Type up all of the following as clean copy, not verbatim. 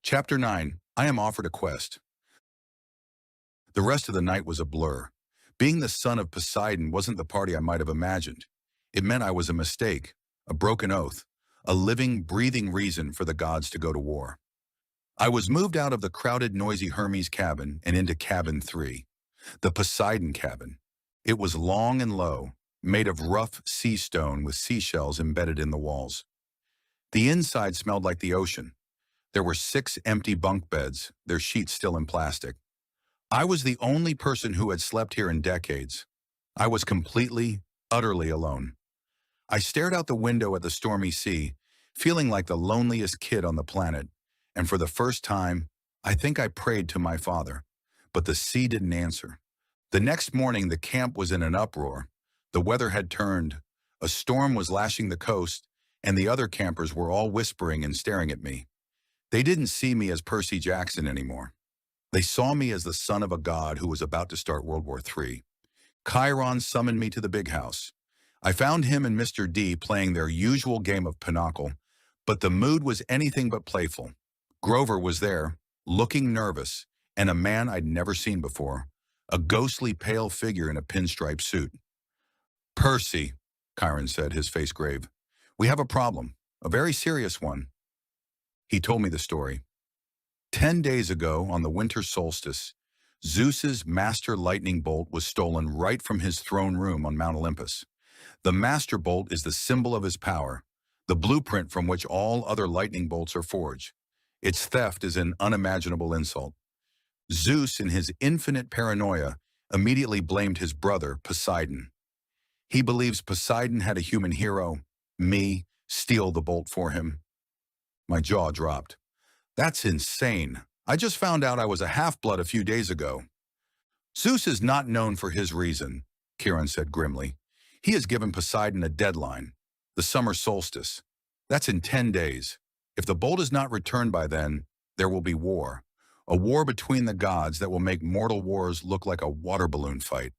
Chapter 9. I am offered a quest. The rest of the night was a blur. Being the son of Poseidon wasn't the party I might have imagined. It meant I was a mistake, a broken oath, a living, breathing reason for the gods to go to war. I was moved out of the crowded, noisy Hermes cabin and into cabin 3, the Poseidon cabin. It was long and low, made of rough sea stone with seashells embedded in the walls. The inside smelled like the ocean. There were 6 empty bunk beds, their sheets still in plastic. I was the only person who had slept here in decades. I was completely, utterly alone. I stared out the window at the stormy sea, feeling like the loneliest kid on the planet, and for the first time, I think I prayed to my father, but the sea didn't answer. The next morning, the camp was in an uproar. The weather had turned, a storm was lashing the coast, and the other campers were all whispering and staring at me. They didn't see me as Percy Jackson anymore. They saw me as the son of a god who was about to start World War III. Chiron summoned me to the big house. I found him and Mr. D playing their usual game of pinochle, but the mood was anything but playful. Grover was there, looking nervous, and a man I'd never seen before, a ghostly pale figure in a pinstripe suit. "Percy," Chiron said, his face grave. "We have a problem, a very serious one." He told me the story. 10 days ago, on the winter solstice, Zeus's master lightning bolt was stolen right from his throne room on Mount Olympus. The master bolt is the symbol of his power, the blueprint from which all other lightning bolts are forged. Its theft is an unimaginable insult. Zeus, in his infinite paranoia, immediately blamed his brother, Poseidon. He believes Poseidon had a human hero, me, steal the bolt for him. My jaw dropped. That's insane. I just found out I was a half-blood a few days ago. Zeus is not known for his reason, Chiron said grimly. He has given Poseidon a deadline, the summer solstice. That's in 10 days. If the bolt is not returned by then, there will be war. A war between the gods that will make mortal wars look like a water balloon fight.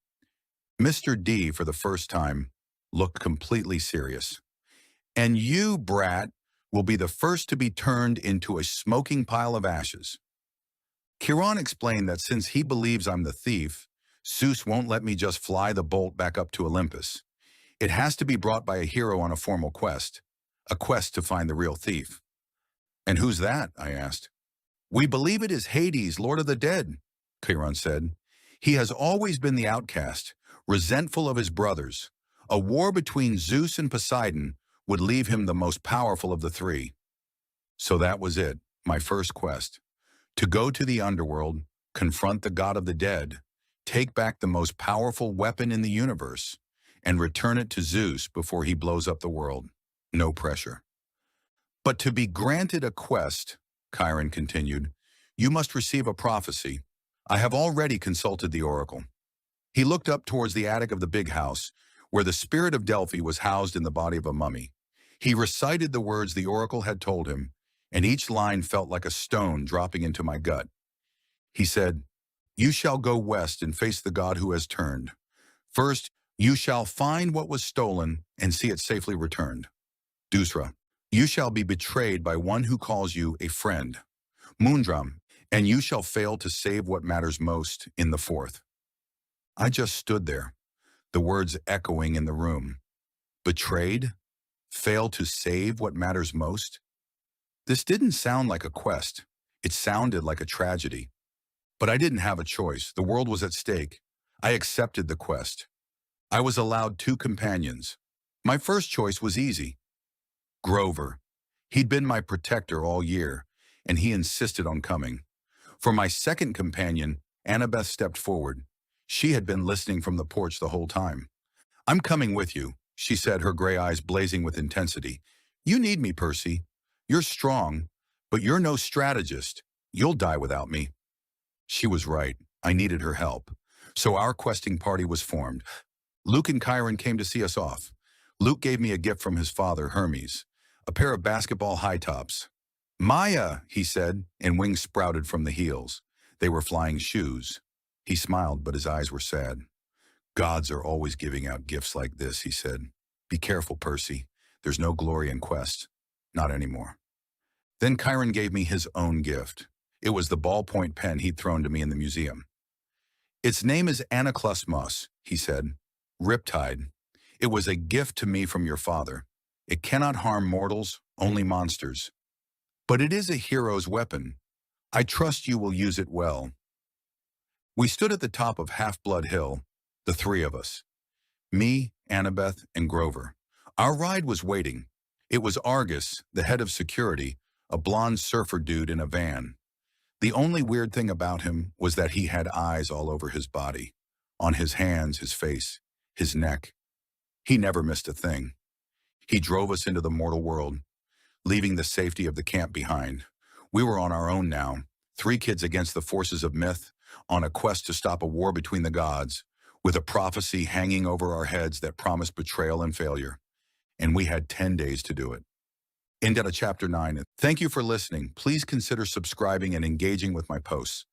Mr. D, for the first time, looked completely serious. And you, brat, will be the first to be turned into a smoking pile of ashes. Chiron explained that since he believes I'm the thief, Zeus won't let me just fly the bolt back up to Olympus. It has to be brought by a hero on a formal quest, a quest to find the real thief. And who's that? I asked. We believe it is Hades, Lord of the Dead, Chiron said. He has always been the outcast, resentful of his brothers. A war between Zeus and Poseidon would leave him the most powerful of the 3. So that was it, my first quest. To go to the underworld, confront the god of the dead, take back the most powerful weapon in the universe, and return it to Zeus before he blows up the world. No pressure. But to be granted a quest, Chiron continued, you must receive a prophecy. I have already consulted the oracle. He looked up towards the attic of the big house, where the spirit of Delphi was housed in the body of a mummy. He recited the words the oracle had told him, and each line felt like a stone dropping into my gut. He said, you shall go west and face the god who has turned. First, you shall find what was stolen and see it safely returned. Dusra, you shall be betrayed by one who calls you a friend. Mundram, and you shall fail to save what matters most in the fourth. I just stood there, the words echoing in the room. Betrayed? Fail to save what matters most? This didn't sound like a quest. It sounded like a tragedy. But I didn't have a choice. The world was at stake. I accepted the quest. I was allowed 2 companions. My first choice was easy. Grover. He'd been my protector all year, and he insisted on coming. For my second companion, Annabeth stepped forward. She had been listening from the porch the whole time. I'm coming with you, she said, her gray eyes blazing with intensity. You need me, Percy. You're strong, but you're no strategist. You'll die without me. She was right. I needed her help. So our questing party was formed. Luke and Chiron came to see us off. Luke gave me a gift from his father, Hermes, a pair of basketball high tops. Maya, he said, and wings sprouted from the heels. They were flying shoes. He smiled, but his eyes were sad. Gods are always giving out gifts like this, he said. Be careful, Percy. There's no glory in quests. Not anymore. Then Chiron gave me his own gift. It was the ballpoint pen he'd thrown to me in the museum. Its name is Anaklusmos, he said. Riptide. It was a gift to me from your father. It cannot harm mortals, only monsters. But it is a hero's weapon. I trust you will use it well. We stood at the top of Half-Blood Hill, the three of us. Me, Annabeth, and Grover. Our ride was waiting. It was Argus, the head of security, a blonde surfer dude in a van. The only weird thing about him was that he had eyes all over his body, on his hands, his face, his neck. He never missed a thing. He drove us into the mortal world, leaving the safety of the camp behind. We were on our own now, three kids against the forces of myth, on a quest to stop a war between the gods, with a prophecy hanging over our heads that promised betrayal and failure. And we had 10 days to do it. End of chapter 9. Thank you for listening. Please consider subscribing and engaging with my posts.